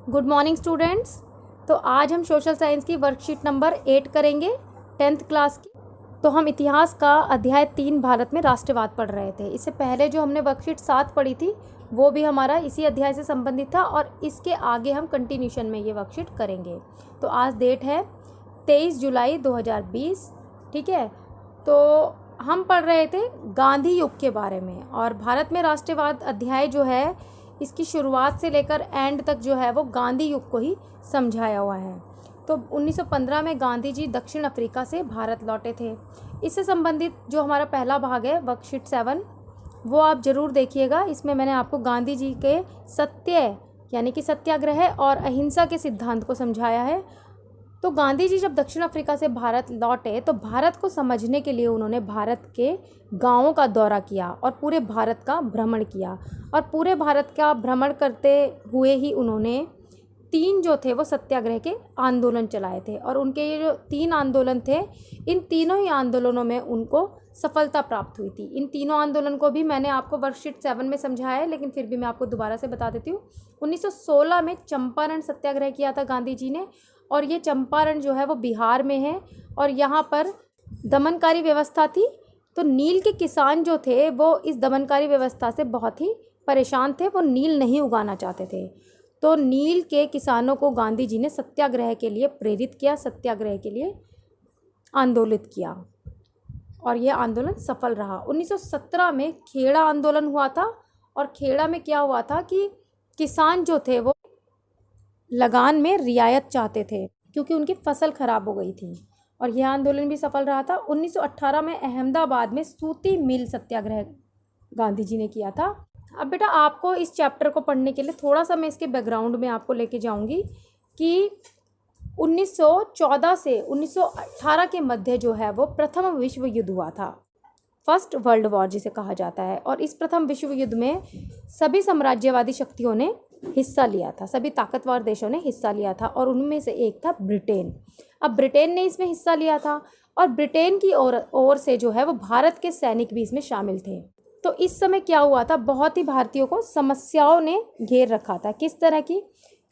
Good morning students. तो आज हम सोशल साइंस की वर्कशीट नंबर 8 करेंगे 10th क्लास की। तो हम इतिहास का अध्याय 3 भारत में राष्ट्रवाद पढ़ रहे थे। इससे पहले जो हमने वर्कशीट 7 पढ़ी थी वो भी हमारा इसी अध्याय से संबंधित था और इसके आगे हम कंटिन्यूशन में ये वर्कशीट करेंगे। तो आज डेट है 23 जुलाई 2020। ठीक है, तो हम पढ़ रहे थे गांधी युग के बारे में और भारत में राष्ट्रवाद अध्याय जो है इसकी शुरुआत से लेकर एंड तक जो है वो गांधी युग को ही समझाया हुआ है। तो 1915 में गांधी जी दक्षिण अफ्रीका से भारत लौटे थे। इससे संबंधित जो हमारा पहला भाग है वर्कशीट 7 वो आप ज़रूर देखिएगा। इसमें मैंने आपको गांधी जी के सत्य यानी कि सत्याग्रह और अहिंसा के सिद्धांत को समझाया है। तो गांधी जी जब दक्षिण अफ्रीका से भारत लौटे तो भारत को समझने के लिए उन्होंने भारत के गांवों का दौरा किया और पूरे भारत का भ्रमण किया। और पूरे भारत का भ्रमण करते हुए ही उन्होंने 3 जो थे वो सत्याग्रह के आंदोलन चलाए थे। और उनके ये जो 3 आंदोलन थे, इन तीनों ही आंदोलनों में उनको सफलता प्राप्त हुई थी। इन तीनों आंदोलन को भी मैंने आपको वर्कशीट 7 में समझाया है, लेकिन फिर भी मैं आपको दोबारा से बता देती हूँ। 1916 में चंपारण सत्याग्रह किया था गांधी जी ने, और ये चंपारण जो है वो बिहार में है और यहाँ पर दमनकारी व्यवस्था थी। तो नील के किसान जो थे वो इस दमनकारी व्यवस्था से बहुत ही परेशान थे, वो नील नहीं उगाना चाहते थे। तो नील के किसानों को गांधी जी ने सत्याग्रह के लिए प्रेरित किया, सत्याग्रह के लिए आंदोलित किया और यह आंदोलन सफल रहा। 1917 में खेड़ा आंदोलन हुआ था और खेड़ा में क्या हुआ था कि किसान जो थे वो लगान में रियायत चाहते थे क्योंकि उनकी फसल खराब हो गई थी और यह आंदोलन भी सफल रहा था। 1918 में अहमदाबाद में सूती मिल सत्याग्रह गांधी जी ने किया था। अब बेटा आपको इस चैप्टर को पढ़ने के लिए थोड़ा सा मैं इसके बैकग्राउंड में आपको लेके जाऊंगी कि 1914 से 1918 के मध्य जो है वो प्रथम विश्व युद्ध हुआ था, फर्स्ट वर्ल्ड वॉर जिसे कहा जाता है। और इस प्रथम विश्व युद्ध में सभी साम्राज्यवादी शक्तियों ने हिस्सा लिया था, सभी ताकतवर देशों ने हिस्सा लिया था और उनमें से एक था ब्रिटेन। अब ब्रिटेन ने इसमें हिस्सा लिया था और ब्रिटेन की ओर से जो है वो भारत के सैनिक भी इसमें शामिल थे। तो इस समय क्या हुआ था, बहुत ही भारतीयों को समस्याओं ने घेर रखा था। किस तरह की?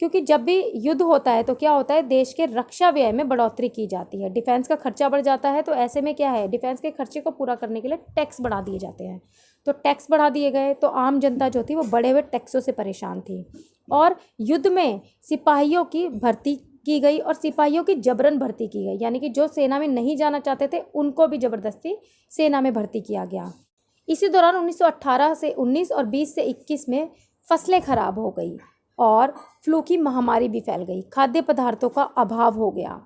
क्योंकि जब भी युद्ध होता है तो क्या होता है, देश के रक्षा व्यय में बढ़ोतरी की जाती है, डिफेंस का खर्चा बढ़ जाता है। तो ऐसे में क्या है, डिफेंस के खर्चे को पूरा करने के लिए टैक्स बढ़ा दिए जाते हैं। तो टैक्स बढ़ा दिए गए तो आम जनता जो थी वो बढ़े हुए टैक्सों से परेशान थी और युद्ध में सिपाहियों की भर्ती की गई और सिपाहियों की जबरन भर्ती की गई, यानी कि जो सेना में नहीं जाना चाहते थे उनको भी ज़बरदस्ती सेना में भर्ती किया गया। इसी दौरान 1918 से 19 और 20 से 21 में फसलें खराब हो गई और फ्लू की महामारी भी फैल गई, खाद्य पदार्थों का अभाव हो गया।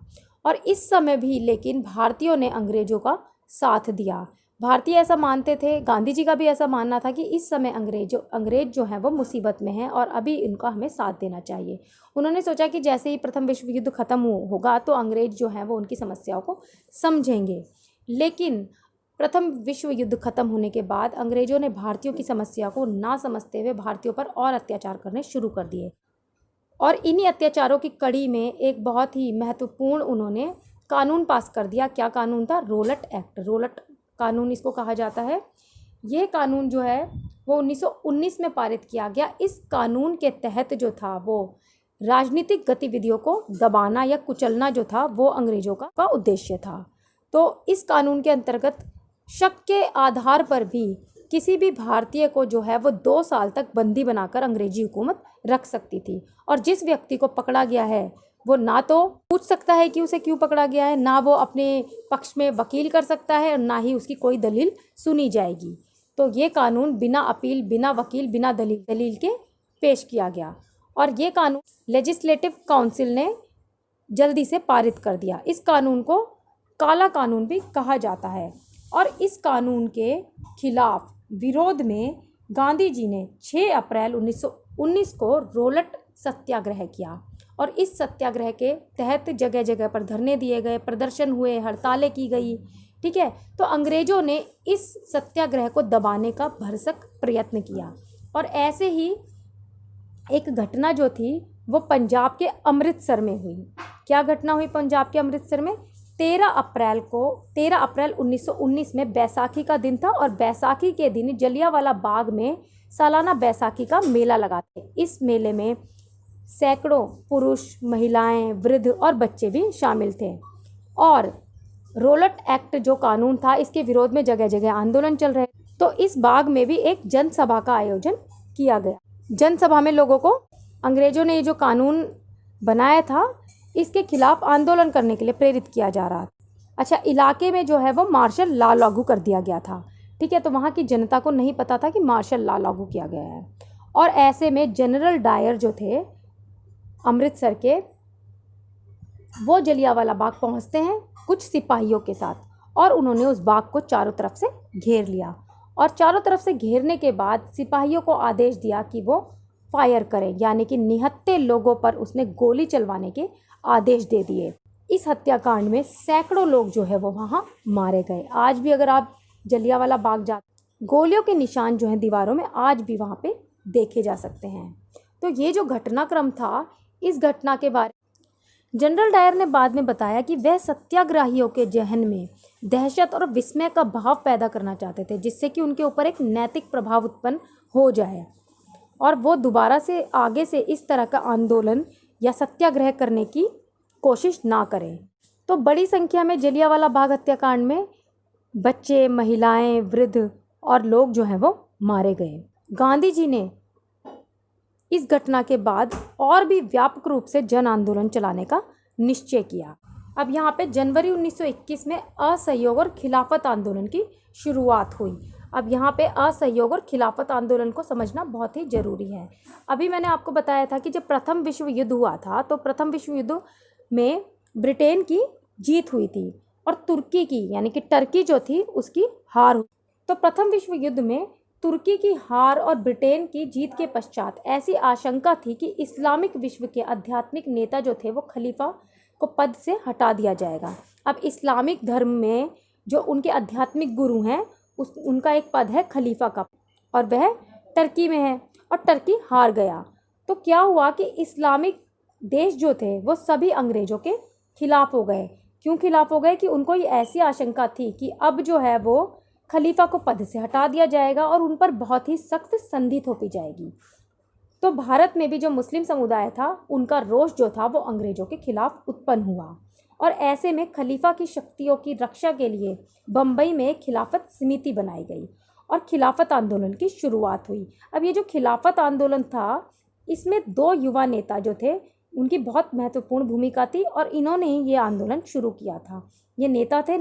और इस समय भी लेकिन भारतीयों ने अंग्रेजों का साथ दिया। भारतीय ऐसा मानते थे, गांधी जी का भी ऐसा मानना था कि इस समय अंग्रेज जो हैं वो मुसीबत में हैं और अभी इनका हमें साथ देना चाहिए। उन्होंने सोचा कि जैसे ही प्रथम विश्व युद्ध खत्म होगा तो अंग्रेज जो हैं वो उनकी समस्याओं को समझेंगे। लेकिन प्रथम विश्व युद्ध खत्म होने के बाद अंग्रेजों ने भारतीयों की समस्या को ना समझते हुए भारतीयों पर और अत्याचार करने शुरू कर दिए। और इन्हीं अत्याचारों की कड़ी में एक बहुत ही महत्वपूर्ण उन्होंने कानून पास कर दिया। क्या कानून था? Rowlatt act. रोलट कानून इसको कहा जाता है। ये कानून जो है वो 1919 में पारित किया गया। इस कानून के तहत जो था वो राजनीतिक गतिविधियों को दबाना या कुचलना जो था वो अंग्रेजों का उद्देश्य था। तो इस कानून के अंतर्गत शक के आधार पर भी किसी भी भारतीय को जो है वो 2 साल तक बंदी बनाकर अंग्रेजी हुकूमत रख सकती थी। और जिस व्यक्ति को पकड़ा गया है वो ना तो पूछ सकता है कि उसे क्यों पकड़ा गया है, ना वो अपने पक्ष में वकील कर सकता है और ना ही उसकी कोई दलील सुनी जाएगी। तो ये कानून बिना अपील, बिना वकील, बिना दलील के पेश किया गया और ये कानून लेजिस्लेटिव काउंसिल ने जल्दी से पारित कर दिया। इस कानून को काला कानून भी कहा जाता है। और इस कानून के खिलाफ विरोध में गांधी जी ने 6 अप्रैल 1919 को रोलट सत्याग्रह किया और इस सत्याग्रह के तहत जगह जगह पर धरने दिए गए, प्रदर्शन हुए, हड़तालें की गई। ठीक है, तो अंग्रेजों ने इस सत्याग्रह को दबाने का भरसक प्रयत्न किया। और ऐसे ही एक घटना जो थी वो पंजाब के अमृतसर में हुई। क्या घटना हुई पंजाब के अमृतसर में? 13 अप्रैल 1919 में बैसाखी का दिन था और बैसाखी के दिन जलियांवाला बाग में सालाना बैसाखी का मेला लगा था। इस मेले में सैकड़ों पुरुष, महिलाएं, वृद्ध और बच्चे भी शामिल थे। और रोलट एक्ट जो कानून था, इसके विरोध में जगह जगह आंदोलन चल रहे। तो इस बाग में भी एक जनसभा का आयोजन किया गया। जनसभा में लोगों को अंग्रेजों ने ये जो कानून बनाया था इसके खिलाफ आंदोलन करने के लिए प्रेरित किया जा रहा था। अच्छा, इलाके में जो है वो मार्शल लॉ लागू कर दिया गया था। ठीक है, तो वहाँ की जनता को नहीं पता था कि मार्शल लॉ लागू किया गया है। और ऐसे में जनरल डायर जो थे अमृतसर के, वो जलियांवाला बाग पहुँचते हैं कुछ सिपाहियों के साथ, और उन्होंने उस बाग को चारों तरफ से घेर लिया। और चारों तरफ से घेरने के बाद सिपाहियों को आदेश दिया कि वो फायर करें, यानी कि निहत्थे लोगों पर उसने गोली चलवाने के आदेश दे दिए। इस हत्याकांड में सैकड़ों लोग जो है वो वहाँ मारे गए। आज भी अगर आप जलियांवाला बाग जाते, गोलियों के निशान जो हैं दीवारों में आज भी वहाँ पे देखे जा सकते हैं। तो ये जो घटनाक्रम था, इस घटना के बारे जनरल डायर ने बाद में बताया कि वह सत्याग्रहियों के जहन में दहशत और विस्मय का भाव पैदा करना चाहते थे, जिससे कि उनके ऊपर एक नैतिक प्रभाव उत्पन्न हो जाए और वो दोबारा से आगे से इस तरह का आंदोलन या सत्याग्रह करने की कोशिश ना करें। तो बड़ी संख्या में जलियांवाला बाग हत्याकांड में बच्चे, महिलाएं, वृद्ध और लोग जो हैं वो मारे गए। गांधी जी ने इस घटना के बाद और भी व्यापक रूप से जन आंदोलन चलाने का निश्चय किया। अब यहाँ पे जनवरी 1921 में असहयोग और खिलाफत आंदोलन की शुरुआत हुई। अब यहाँ पे असहयोग और खिलाफत आंदोलन को समझना बहुत ही ज़रूरी है। अभी मैंने आपको बताया था कि जब प्रथम विश्व युद्ध हुआ था तो प्रथम विश्व युद्ध में ब्रिटेन की जीत हुई थी और तुर्की की, यानी कि टर्की जो थी, उसकी हार हुई। तो प्रथम विश्व युद्ध में तुर्की की हार और ब्रिटेन की जीत के पश्चात ऐसी आशंका थी कि इस्लामिक विश्व के आध्यात्मिक नेता जो थे वो खलीफा को पद से हटा दिया जाएगा। अब इस्लामिक धर्म में जो उनके आध्यात्मिक गुरु हैं उनका एक पद है खलीफा का, और वह टर्की में है और टर्की हार गया। तो क्या हुआ कि इस्लामिक देश जो थे वो सभी अंग्रेज़ों के खिलाफ हो गए। क्यों खिलाफ हो गए? कि उनको ये ऐसी आशंका थी कि अब जो है वो खलीफा को पद से हटा दिया जाएगा और उन पर बहुत ही सख्त संधि थोपी जाएगी। तो भारत में भी जो मुस्लिम समुदाय था उनका रोष जो था वो अंग्रेज़ों के खिलाफ उत्पन्न हुआ, और ऐसे में खलीफा की शक्तियों की रक्षा के लिए बम्बई में एक खिलाफत समिति बनाई गई और खिलाफत आंदोलन की शुरुआत हुई। अब ये जो खिलाफत आंदोलन था, इसमें दो युवा नेता जो थे उनकी बहुत महत्वपूर्ण भूमिका थी और इन्होंने ही ये आंदोलन शुरू किया था। ये नेता थे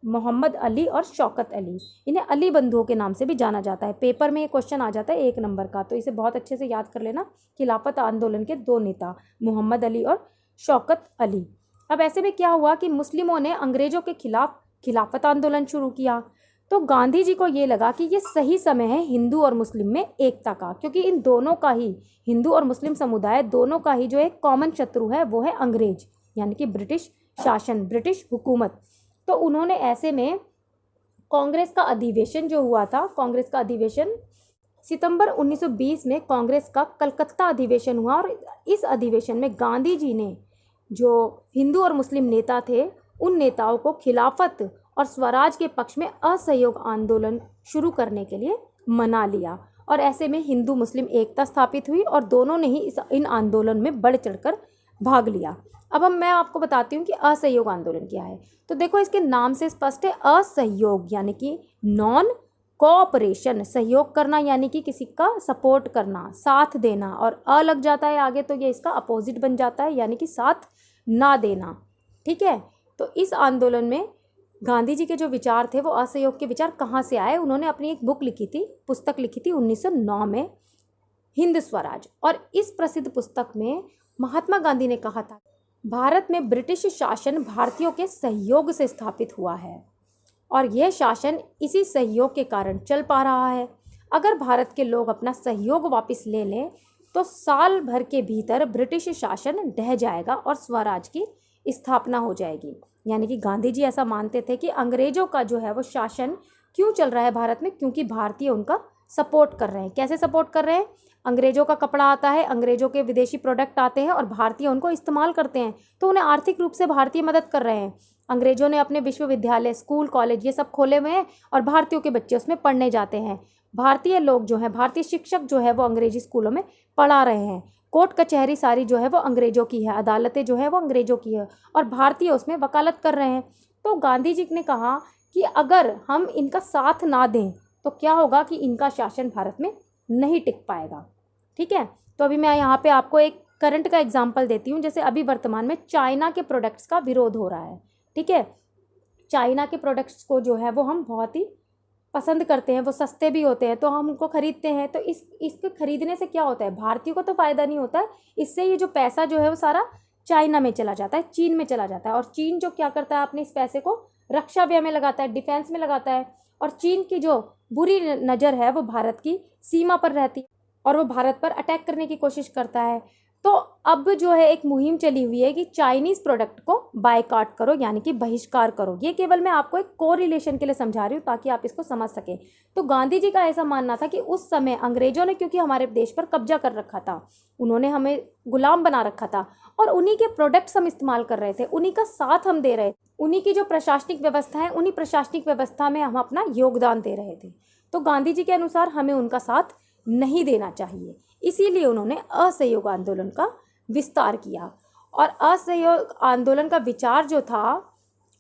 मोहम्मद अली और शौकत अली। इन्हें अली बंधुओं के नाम से भी जाना जाता है। पेपर में ये क्वेश्चन आ जाता है 1 नंबर का, तो इसे बहुत अच्छे से याद कर लेना। खिलाफत आंदोलन के दो नेता मोहम्मद अली और शौकत अली। अब ऐसे में क्या हुआ कि मुस्लिमों ने अंग्रेज़ों के खिलाफ खिलाफत आंदोलन शुरू किया। तो गांधी जी को ये लगा कि ये सही समय है हिंदू और मुस्लिम में एकता का, क्योंकि इन दोनों का ही, हिंदू और मुस्लिम समुदाय दोनों का ही जो एक कॉमन शत्रु है वो है अंग्रेज, यानी कि ब्रिटिश शासन, ब्रिटिश हुकूमत। तो उन्होंने ऐसे में कांग्रेस का अधिवेशन जो हुआ था, कांग्रेस का अधिवेशन सितंबर 1920 में कांग्रेस का कलकत्ता अधिवेशन हुआ, और इस अधिवेशन में गांधी जी ने जो हिंदू और मुस्लिम नेता थे उन नेताओं को खिलाफत और स्वराज के पक्ष में असहयोग आंदोलन शुरू करने के लिए मना लिया, और ऐसे में हिंदू मुस्लिम एकता स्थापित हुई और दोनों ने ही इन आंदोलन में बढ़ चढ़कर भाग लिया। अब मैं आपको बताती हूँ कि असहयोग आंदोलन क्या है। तो देखो, इसके नाम से स्पष्ट है, असहयोग यानी कि नॉन कोऑपरेशन, सहयोग करना यानी कि किसी का सपोर्ट करना, साथ देना, और अ लग जाता है आगे तो ये इसका अपोजिट बन जाता है, यानी कि साथ ना देना। ठीक है, तो इस आंदोलन में गांधी जी के जो विचार थे वो असहयोग के विचार कहाँ से आए? उन्होंने अपनी एक बुक लिखी थी, पुस्तक लिखी थी 1909 में, हिंद स्वराज। और इस प्रसिद्ध पुस्तक में महात्मा गांधी ने कहा था, भारत में ब्रिटिश शासन भारतीयों के सहयोग से स्थापित हुआ है और यह शासन इसी सहयोग के कारण चल पा रहा है। अगर भारत के लोग अपना सहयोग वापस ले लें तो साल भर के भीतर ब्रिटिश शासन ढह जाएगा और स्वराज की स्थापना हो जाएगी। यानी कि गांधी जी ऐसा मानते थे कि अंग्रेज़ों का जो है वो शासन क्यों चल रहा है भारत में? क्योंकि भारतीय उनका सपोर्ट कर रहे हैं। कैसे सपोर्ट कर रहे हैं? अंग्रेज़ों का कपड़ा आता है, अंग्रेज़ों के विदेशी प्रोडक्ट आते हैं और भारतीय उनको इस्तेमाल करते हैं, तो उन्हें आर्थिक रूप से भारतीय मदद कर रहे हैं। अंग्रेज़ों ने अपने विश्वविद्यालय, स्कूल, कॉलेज ये सब खोले हुए हैं और भारतीयों के बच्चे उसमें पढ़ने जाते हैं। भारतीय लोग जो हैं, भारतीय शिक्षक जो है वो अंग्रेजी स्कूलों में पढ़ा रहे हैं। कोर्ट कचहरी सारी जो है वो अंग्रेज़ों की है, अदालतें जो है वो अंग्रेज़ों की है और भारतीय उसमें वकालत कर रहे हैं। तो गांधी जी ने कहा कि अगर हम इनका साथ ना दें तो क्या होगा कि इनका शासन भारत में नहीं टिक पाएगा। ठीक है, तो अभी मैं यहाँ पे आपको एक करंट का एग्जाम्पल देती हूँ। जैसे अभी वर्तमान में चाइना के प्रोडक्ट्स का विरोध हो रहा है। ठीक है, चाइना के प्रोडक्ट्स को जो है वो हम बहुत ही पसंद करते हैं, वो सस्ते भी होते हैं तो हम उनको खरीदते हैं। तो इसके खरीदने से क्या होता है, भारतीयों को तो फ़ायदा नहीं होता है, इससे ये जो पैसा जो है वो सारा चाइना में चला जाता है, चीन में चला जाता है। और चीन जो क्या करता है, अपने इस पैसे को रक्षा व्यय में लगाता है, डिफेंस में लगाता है। और चीन की जो बुरी नज़र है वो भारत की सीमा पर रहती है और वो भारत पर अटैक करने की कोशिश करता है। तो अब जो है एक मुहिम चली हुई है कि चाइनीज़ प्रोडक्ट को बायकॉट करो, यानी कि बहिष्कार करो। ये केवल मैं आपको एक कोरिलेशन के लिए समझा रही हूँ ताकि आप इसको समझ सकें। तो गांधी जी का ऐसा मानना था कि उस समय अंग्रेज़ों ने क्योंकि हमारे देश पर कब्जा कर रखा था, उन्होंने हमें गुलाम बना रखा था और उन्हीं के प्रोडक्ट्स हम इस्तेमाल कर रहे थे, उन्हीं का साथ हम दे रहे थे, उन्हीं की जो प्रशासनिक व्यवस्था है उन्हीं प्रशासनिक व्यवस्था में हम अपना योगदान दे रहे थे। तो गांधी जी के अनुसार हमें उनका साथ नहीं देना चाहिए, इसीलिए उन्होंने असहयोग आंदोलन का विस्तार किया। और असहयोग आंदोलन का विचार जो था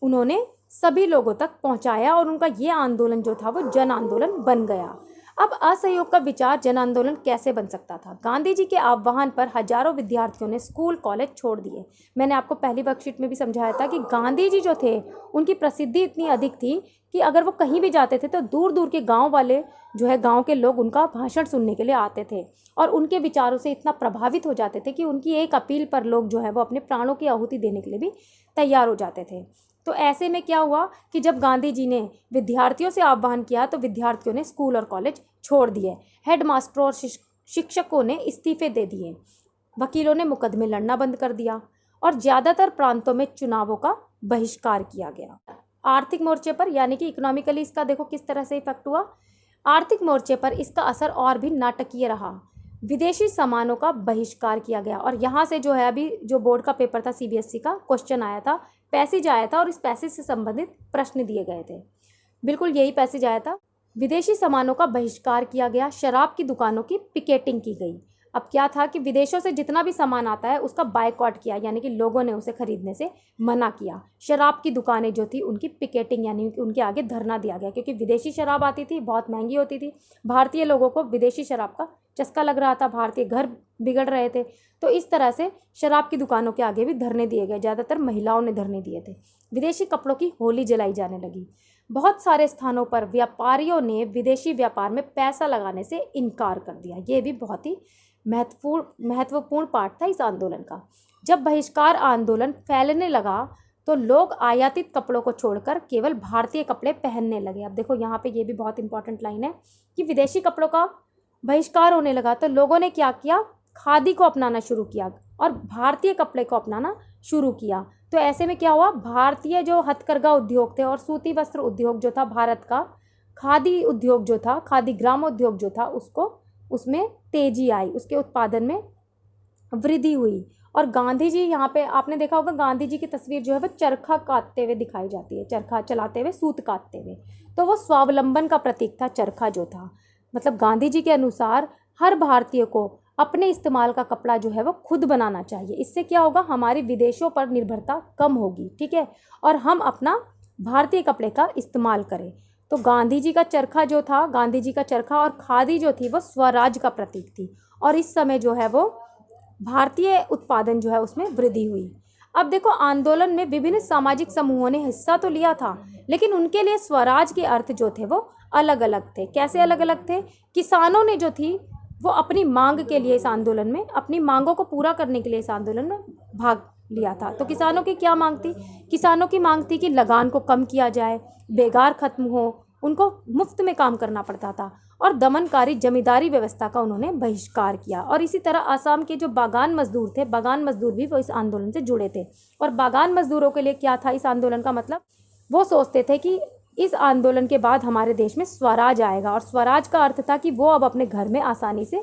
उन्होंने सभी लोगों तक पहुंचाया और उनका ये आंदोलन जो था वो जन आंदोलन बन गया। अब असहयोग का विचार जन आंदोलन कैसे बन सकता था? गांधी जी के आह्वान पर हजारों विद्यार्थियों ने स्कूल कॉलेज छोड़ दिए। मैंने आपको पहली वर्कशीट में भी समझाया था कि गांधी जी जो थे उनकी प्रसिद्धि इतनी अधिक थी कि अगर वो कहीं भी जाते थे तो दूर दूर के गांव वाले जो है, गांव के लोग उनका भाषण सुनने के लिए आते थे और उनके विचारों से इतना प्रभावित हो जाते थे कि उनकी एक अपील पर लोग जो है वो अपने प्राणों की आहुति देने के लिए भी तैयार हो जाते थे। तो ऐसे में क्या हुआ कि जब गांधी जी ने विद्यार्थियों से आह्वान किया तो विद्यार्थियों ने स्कूल और कॉलेज छोड़ दिए, हेडमास्टरों और शिक्षकों ने इस्तीफे दे दिए, वकीलों ने मुकदमे लड़ना बंद कर दिया और ज़्यादातर प्रांतों में चुनावों का बहिष्कार किया गया। आर्थिक मोर्चे पर, यानी कि इकोनॉमिकली इसका देखो किस तरह से इफेक्ट हुआ। आर्थिक मोर्चे पर इसका असर और भी नाटकीय रहा। विदेशी सामानों का बहिष्कार किया गया और यहाँ से जो है अभी जो बोर्ड का पेपर था सीबीएसई का क्वेश्चन आया था, पैसेज आया था और इस पैसेज से संबंधित प्रश्न दिए गए थे। बिल्कुल यही पैसेज आया था। विदेशी सामानों का बहिष्कार किया गया, शराब की दुकानों की पिकेटिंग की गई। अब क्या था कि विदेशों से जितना भी सामान आता है उसका बायकॉट किया, यानी कि लोगों ने उसे खरीदने से मना किया। शराब की दुकानें जो थी उनकी पिकेटिंग, यानी कि उनके आगे धरना दिया गया, क्योंकि विदेशी शराब आती थी, बहुत महंगी होती थी। भारतीय लोगों को विदेशी शराब का चस्का लग रहा था, भारतीय घर बिगड़ रहे थे। तो इस तरह से शराब की दुकानों के आगे भी धरने दिए गए, ज़्यादातर महिलाओं ने धरने दिए थे। विदेशी कपड़ों की होली जलाई जाने लगी। बहुत सारे स्थानों पर व्यापारियों ने विदेशी व्यापार में पैसा लगाने से इनकार कर दिया। ये भी बहुत ही महत्वपूर्ण पार्ट था इस आंदोलन का। जब बहिष्कार आंदोलन फैलने लगा तो लोग आयातित कपड़ों को छोड़कर केवल भारतीय कपड़े पहनने लगे। अब देखो यहाँ पे ये भी बहुत इंपॉर्टेंट लाइन है कि विदेशी कपड़ों का बहिष्कार होने लगा तो लोगों ने क्या किया, खादी को अपनाना शुरू किया और भारतीय कपड़े को अपनाना शुरू किया। तो ऐसे में क्या हुआ, भारतीय जो हथकरघा उद्योग थे और सूती वस्त्र उद्योग जो था भारत का, खादी उद्योग जो था, खादी ग्रामोद्योग जो था, उसमें तेजी आई, उसके उत्पादन में वृद्धि हुई। और गांधी जी, यहाँ पे आपने देखा होगा गांधी जी की तस्वीर जो है वो चरखा काटते हुए दिखाई जाती है, चरखा चलाते हुए, सूत काटते हुए। तो वो स्वावलंबन का प्रतीक था चरखा जो था। मतलब गांधी जी के अनुसार हर भारतीय को अपने इस्तेमाल का कपड़ा जो है वो खुद बनाना चाहिए। इससे क्या होगा, हमारी विदेशों पर निर्भरता कम होगी, ठीक है, और हम अपना भारतीय कपड़े का इस्तेमाल करें। तो गांधी जी का चरखा जो था, गांधी जी का चरखा और खादी जो थी वो स्वराज का प्रतीक थी और इस समय जो है वो भारतीय उत्पादन जो है उसमें वृद्धि हुई। अब देखो, आंदोलन में विभिन्न सामाजिक समूहों ने हिस्सा तो लिया था, लेकिन उनके लिए स्वराज के अर्थ जो थे वो अलग अलग थे। कैसे अलग अलग थे? किसानों ने जो थी वो अपनी मांग के लिए इस आंदोलन में, अपनी मांगों को पूरा करने के लिए इस आंदोलन में भाग लिया था। तो किसानों की क्या मांग थी? किसानों की मांग थी कि लगान को कम किया जाए, बेगार खत्म हो, उनको मुफ्त में काम करना पड़ता था और दमनकारी जमींदारी व्यवस्था का उन्होंने बहिष्कार किया। और इसी तरह आसाम के जो बागान मजदूर थे, बागान मजदूर भी वो इस आंदोलन से जुड़े थे। और बागान मजदूरों के लिए क्या था इस आंदोलन का मतलब? वो सोचते थे कि इस आंदोलन के बाद हमारे देश में स्वराज आएगा और स्वराज का अर्थ था कि वो अब अपने घर में आसानी से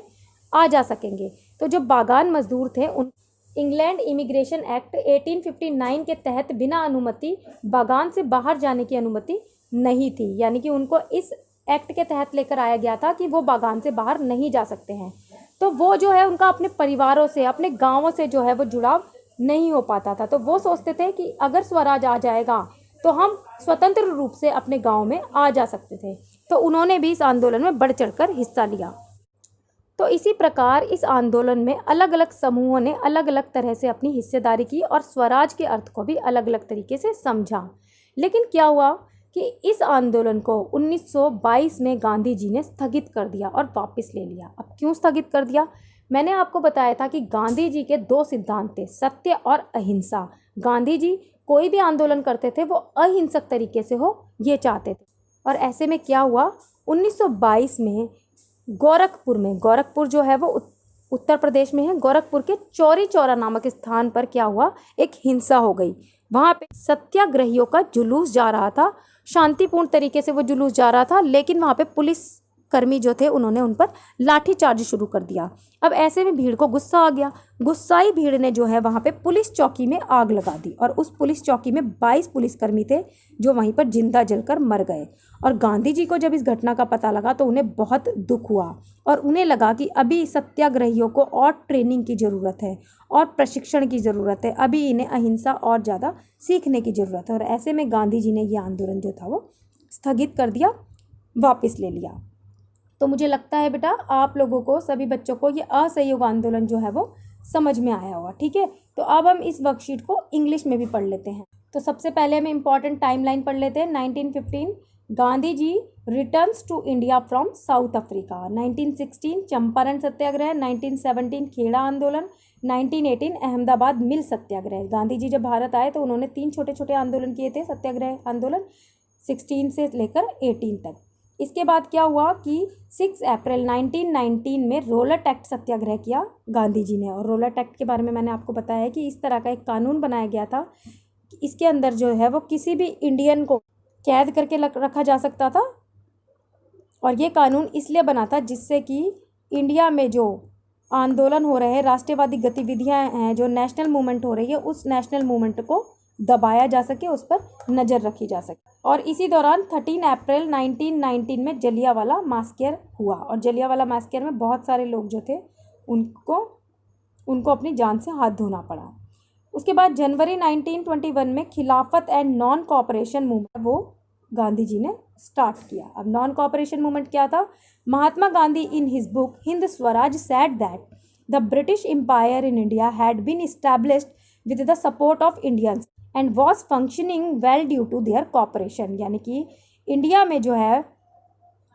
आ जा सकेंगे। तो जो बागान मजदूर थे उन इंग्लैंड इमिग्रेशन एक्ट 1859 के तहत बिना अनुमति बागान से बाहर जाने की अनुमति नहीं थी, यानी कि उनको इस एक्ट के तहत लेकर आया गया था कि वो बागान से बाहर नहीं जा सकते हैं। तो वो जो है उनका अपने परिवारों से, अपने गाँवों से जो है वो जुड़ाव नहीं हो पाता था। तो वो सोचते थे कि अगर स्वराज आ जाएगा तो हम स्वतंत्र रूप से अपने गाँव में आ जा सकते थे। तो उन्होंने भी इस आंदोलन में बढ़ चढ़कर हिस्सा लिया। तो इसी प्रकार इस आंदोलन में अलग अलग समूहों ने अलग अलग तरह से अपनी हिस्सेदारी की और स्वराज के अर्थ को भी अलग अलग तरीके से समझा। लेकिन क्या हुआ कि इस आंदोलन को 1922 में गांधी जी ने स्थगित कर दिया और वापस ले लिया। अब क्यों स्थगित कर दिया? मैंने आपको बताया था कि गांधी जी के दो सिद्धांत थे, सत्य और अहिंसा। गांधी जी कोई भी आंदोलन करते थे वो अहिंसक तरीके से हो, ये चाहते थे। और ऐसे में क्या हुआ, 1922 में गोरखपुर जो है वो उत्तर प्रदेश में है, गोरखपुर के चौरी चौरा नामक स्थान पर क्या हुआ, एक हिंसा हो गई। वहाँ पे सत्याग्रहियों का जुलूस जा रहा था, शांतिपूर्ण तरीके से वो जुलूस जा रहा था, लेकिन वहाँ पे पुलिस कर्मी जो थे उन्होंने उन पर लाठीचार्ज शुरू कर दिया। अब ऐसे में भीड़ को गुस्सा आ गया। गुस्साई भीड़ ने जो है वहाँ पे पुलिस चौकी में आग लगा दी और उस पुलिस चौकी में 22 पुलिसकर्मी थे जो वहीं पर जिंदा जलकर मर गए। और गांधी जी को जब इस घटना का पता लगा तो उन्हें बहुत दुख हुआ और उन्हें लगा कि अभी सत्याग्रहियों को और ट्रेनिंग की ज़रूरत है और प्रशिक्षण की ज़रूरत है, अभी इन्हें अहिंसा और ज़्यादा सीखने की ज़रूरत है। और ऐसे में गांधी जी ने ये आंदोलन जो था वो स्थगित कर दिया, वापस ले लिया। तो मुझे लगता है बेटा आप लोगों को, सभी बच्चों को ये असहयोग आंदोलन जो है वो समझ में आया होगा। ठीक है, तो अब हम इस वर्कशीट को इंग्लिश में भी पढ़ लेते हैं। तो सबसे पहले हम इम्पॉर्टेंट टाइमलाइन पढ़ लेते हैं। 1915 Gandhi ji returns to India from South Africa. 1916 Champaran satyagraha. 1917 Kheda आंदोलन। 1918 अहमदाबाद मिल सत्याग्रह। गांधी जी जब भारत आए तो उन्होंने 3 छोटे छोटे आंदोलन किए थे, सत्याग्रह आंदोलन 16 से लेकर 18 तक। इसके बाद क्या हुआ कि 6 अप्रैल 1919 में रोलट एक्ट सत्याग्रह किया गांधी जी ने। और रोलट एक्ट के बारे में मैंने आपको बताया है कि इस तरह का एक कानून बनाया गया था कि इसके अंदर जो है वो किसी भी इंडियन को कैद करके रखा जा सकता था। और ये कानून इसलिए बना था जिससे कि इंडिया में जो आंदोलन हो रहे हैं, राष्ट्रवादी गतिविधियां हैं, जो नेशनल मूवमेंट हो रही है, उस नेशनल मूवमेंट को दबाया जा सके, उस पर नज़र रखी जा सके। और इसी दौरान 13 अप्रैल 1919 में जलियांवाला मैसेकर हुआ और जलियांवाला मैसेकर में बहुत सारे लोग जो थे उनको अपनी जान से हाथ धोना पड़ा। उसके बाद जनवरी 1921 में खिलाफत एंड नॉन कोऑपरेशन मूवमेंट वो गांधी जी ने स्टार्ट किया। अब नॉन कोऑपरेशन मूवमेंट क्या था? Mahatma Gandhi in his book Hind Swaraj said that the British empire in India had been established with the support of Indians and was functioning well due to their cooperation. यानी कि India में जो है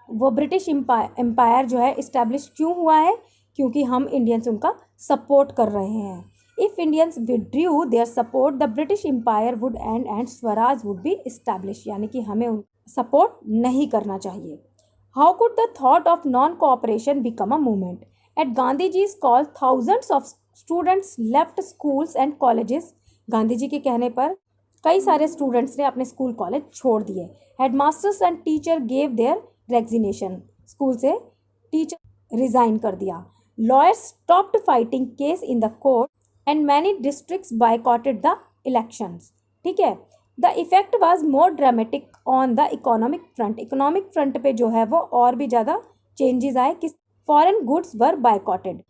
वो ब्रिटिश एम्पायर जो है इस्टेब्लिश क्यों हुआ है? क्योंकि हम इंडियंस उनका सपोर्ट कर रहे हैं। If Indians withdrew their support the British empire would end swaraj would be establish. यानी कि हमें सपोर्ट नहीं करना चाहिए। How could the thought of non cooperation become a movement? At Gandhi ji's call thousands of students left schools and colleges. Gandhi ji के कहने पर कई सारे स्टूडेंट्स ने अपने स्कूल कॉलेज छोड़ दिए। Headmasters and teacher gave there resignation. School से टीचर रिजाइन कर दिया। Lawyers stopped fighting case in the court and many districts बायकॉटेड the elections. ठीक है, the effect was more dramatic on the economic front. Economic front पे जो है वो और भी ज़्यादा चेंजेस आए कि फॉरेन गुड्स वर बायकॉटेड।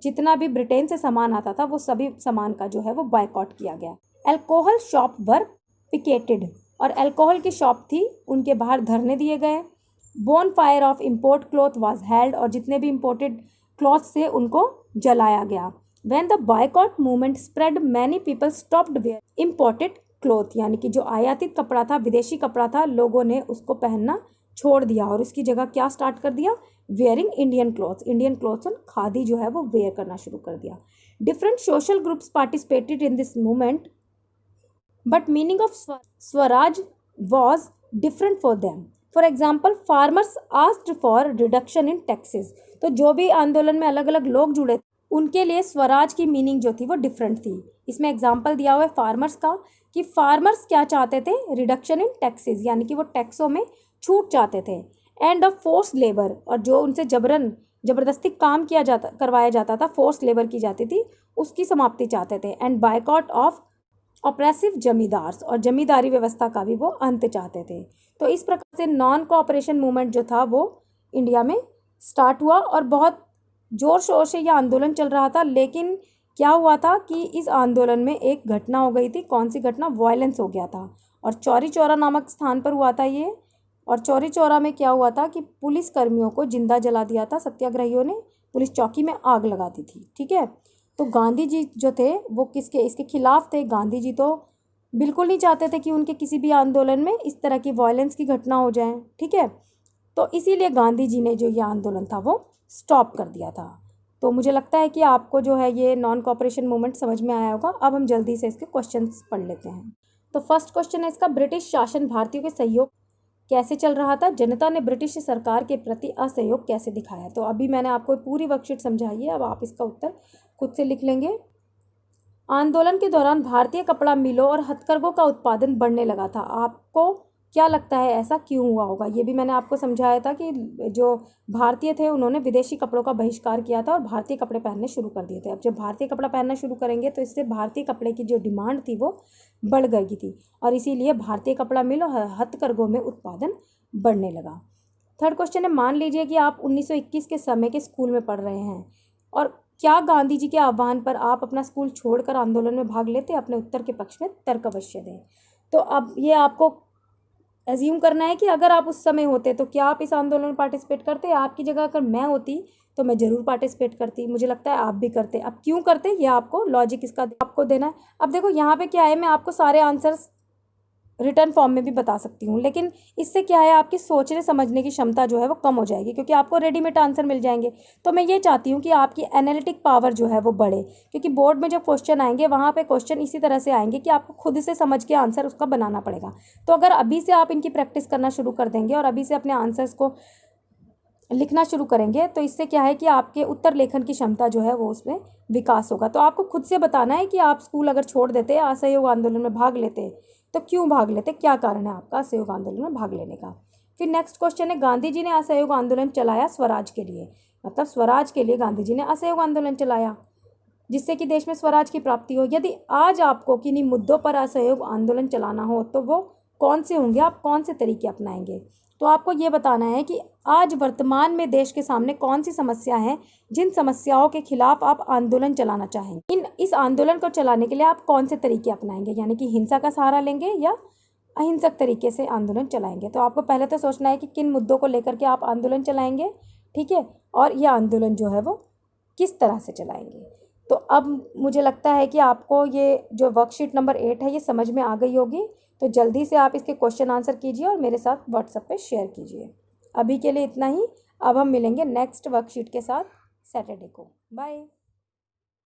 जितना भी ब्रिटेन से सामान आता था वो सभी सामान का जो है वो बायकॉट किया गया। Alcohol shop were picketed. और अल्कोहल की शॉप थी उनके बाहर धरने दिए गए। Bonfire of import cloth was held. और जितने भी इम्पोर्टेड क्लॉथ थे उनको जलाया गया। When the boycott movement spread many people stopped wear imported cloth. यानी कि जो आयातित कपड़ा था, विदेशी कपड़ा था, लोगों ने उसको पहनना छोड़ दिया और इसकी जगह क्या स्टार्ट कर दिया? Wearing Indian clothes. Indian clothes और खादी जो है वो वेयर करना शुरू कर दिया। Different social groups participated in this movement but meaning of Swaraj was different for them. For example farmers asked for reduction in taxes. तो जो भी आंदोलन में अलग अलग लोग जुड़े उनके लिए स्वराज की मीनिंग जो थी वो डिफरेंट थी। इसमें एग्जाम्पल दिया हुआ है फार्मर्स का कि फार्मर्स क्या चाहते थे? रिडक्शन इन टैक्सेस, यानी कि वो टैक्सों में छूट चाहते थे। एंड ऑफ फोर्स लेबर, और जो उनसे जबरदस्ती काम करवाया जाता था, फोर्स लेबर की जाती थी, उसकी समाप्ति चाहते थे। And boycott of oppressive zamindars, और जमींदारी व्यवस्था का भी वो अंत चाहते थे। तो इस प्रकार से नॉन कोऑपरेशन मूवमेंट जो था वो इंडिया में स्टार्ट हुआ और बहुत ज़ोर शोर से यह आंदोलन चल रहा था, लेकिन क्या हुआ था कि इस आंदोलन में एक घटना हो गई थी। कौन सी घटना? वायलेंस हो गया था, और चौरी चौरा नामक स्थान पर हुआ था ये। और चौरी चौरा में क्या हुआ था कि पुलिस कर्मियों को जिंदा जला दिया था सत्याग्रहियों ने, पुलिस चौकी में आग लगा दी थी। ठीक है, तो गांधी जी जो थे वो इसके खिलाफ थे। गांधी जी तो बिल्कुल नहीं चाहते थे कि उनके किसी भी आंदोलन में इस तरह की वायलेंस की घटना हो जाए। ठीक है, तो इसीलिए गांधी जी ने जो ये आंदोलन था वो स्टॉप कर दिया था। तो मुझे लगता है कि आपको जो है ये नॉन कॉपरेशन मूवमेंट समझ में आया होगा। अब हम जल्दी से इसके क्वेश्चंस पढ़ लेते हैं। तो फर्स्ट क्वेश्चन है इसका, ब्रिटिश शासन भारतीयों के सहयोग कैसे चल रहा था? जनता ने ब्रिटिश सरकार के प्रति असहयोग कैसे दिखाया? तो अभी मैंने आपको पूरी वर्कशीट समझाई है, अब आप इसका उत्तर खुद से लिख लेंगे। आंदोलन के दौरान भारतीय कपड़ा मिलों और हथकरघों का उत्पादन बढ़ने लगा था। आपको क्या लगता है ऐसा क्यों हुआ होगा? ये भी मैंने आपको समझाया था कि जो भारतीय थे उन्होंने विदेशी कपड़ों का बहिष्कार किया था और भारतीय कपड़े पहनने शुरू कर दिए थे। अब जब भारतीय कपड़ा पहनना शुरू करेंगे तो इससे भारतीय कपड़े की जो डिमांड थी वो बढ़ गई थी, और इसीलिए भारतीय कपड़ा मिल और हथकरघों में उत्पादन बढ़ने लगा। थर्ड क्वेश्चन है, मान लीजिए कि आप 1921 के समय के स्कूल में पढ़ रहे हैं, और क्या गांधी जी के आह्वान पर आप अपना स्कूल छोड़कर आंदोलन में भाग लेते? अपने उत्तर के पक्ष में तर्क अवश्य दें। तो अब ये आपको एज्यूम करना है कि अगर आप उस समय होते तो क्या आप इस आंदोलन में पार्टिसिपेट करते? आपकी जगह अगर मैं होती तो मैं ज़रूर पार्टिसिपेट करती। मुझे लगता है आप भी करते। अब क्यों करते ये आपको लॉजिक इसका आपको देना है। अब देखो यहाँ पे क्या है, मैं आपको सारे आंसर्स रिटर्न फॉर्म में भी बता सकती हूँ, लेकिन इससे क्या है आपकी सोचने समझने की क्षमता जो है वो कम हो जाएगी, क्योंकि आपको रेडीमेड आंसर मिल जाएंगे। तो मैं ये चाहती हूँ कि आपकी एनालिटिक पावर जो है वो बढ़े, क्योंकि बोर्ड में जब क्वेश्चन आएंगे वहाँ पे क्वेश्चन इसी तरह से आएंगे कि आपको खुद से समझ के आंसर उसका बनाना पड़ेगा। तो अगर अभी से आप इनकी प्रैक्टिस करना शुरू कर देंगे और अभी से अपने आंसर्स को लिखना शुरू करेंगे तो इससे क्या है कि आपके उत्तर लेखन की क्षमता जो है वो उसमें विकास होगा। तो आपको खुद से बताना है कि आप स्कूल अगर छोड़ देते, असहयोग आंदोलन में भाग लेते, तो क्यों भाग लेते, क्या कारण है आपका असहयोग आंदोलन में भाग लेने का। फिर नेक्स्ट क्वेश्चन है, गांधी जी ने असहयोग आंदोलन चलाया स्वराज के लिए, मतलब स्वराज के लिए गांधी जी ने असहयोग आंदोलन चलाया जिससे कि देश में स्वराज की प्राप्ति हो। यदि आज आपको किन्हीं मुद्दों पर असहयोग आंदोलन चलाना हो तो वो कौन से होंगे, आप कौन से तरीके अपनाएंगे? तो आपको ये बताना है कि आज वर्तमान में देश के सामने कौन सी समस्या है, जिन समस्याओं के खिलाफ आप आंदोलन चलाना चाहेंगे। इस आंदोलन को चलाने के लिए आप कौन से तरीके अपनाएंगे, यानी कि हिंसा का सहारा लेंगे या अहिंसक तरीके से आंदोलन चलाएंगे। तो आपको पहले तो सोचना है कि किन मुद्दों को लेकर के आप आंदोलन चलाएंगे, ठीक है, और ये आंदोलन जो है वो किस तरह से चलाएंगे। तो अब मुझे लगता है कि आपको ये जो वर्कशीट नंबर 8 है ये समझ में आ गई होगी। तो जल्दी से आप इसके क्वेश्चन आंसर कीजिए और मेरे साथ व्हाट्सएप पे शेयर कीजिए। अभी के लिए इतना ही, अब हम मिलेंगे नेक्स्ट वर्कशीट के साथ सैटरडे को। बाय।